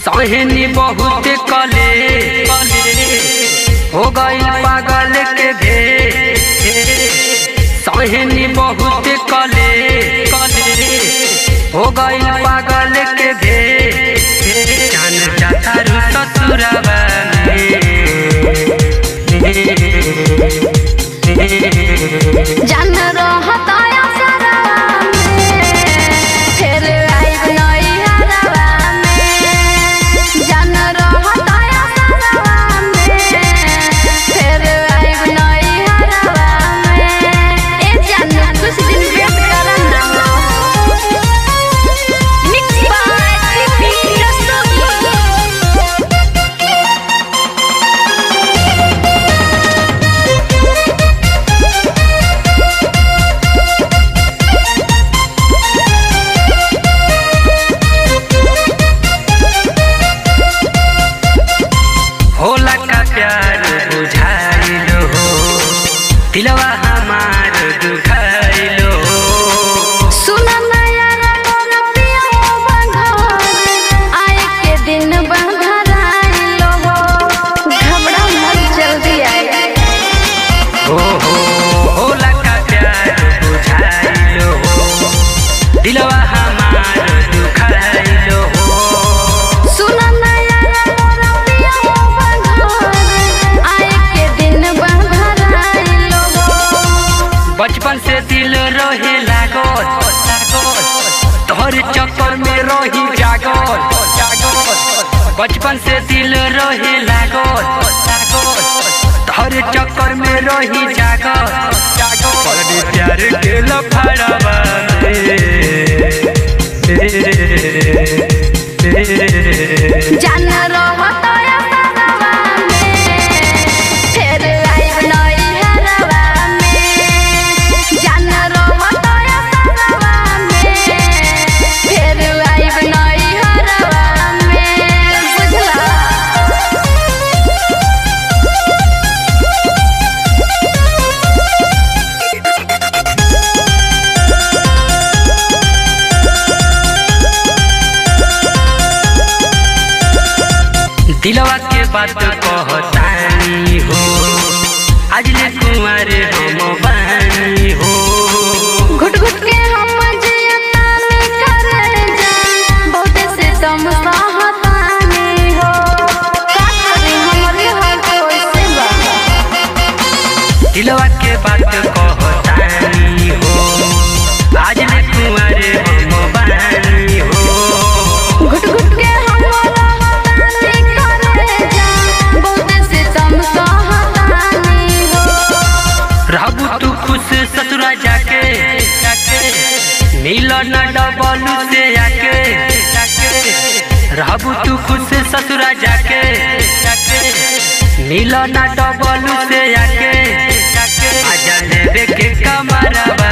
सहनी बहुत कले हो गई पागल के भे सहनी बहुत कले हो गई पागल के भे जान जाता रू ससुरवा जान रहता दिलवा हमार दुखाइलो सुना नया रंग पिया बंधर आए के दिन बंधराइलो घबरा मत जल्दी आए हो लगा प्यार बुझाइलो दिलवा हमार दुखाइलो सुना नया रंग पिया बंधर आए के दिन बचपन से दिल रहे लागल तोहर चक्कर में रही जागल बचपन से दिल रहे लागल तोहर चक्कर में रही जागल प्यार के लफड़वा जान रहता दिलवा के बात कहतानी हो आज ले तुम्हारे हम बानी हो घुट घुट के हम जियतानी करे जा बहुत से तुम सहतानी हो का करी हमरे हाल कैसे बा दिलवा के बात कहतानी हो आज ले तुम्हारे हम बानी हो घुट घुट के रहबू तू खुश ससुरा जाके मिलन डबल से आके रहबू तू खुश ससुरा जाके मिलन डबल से आके आजा लेबे के कमरवा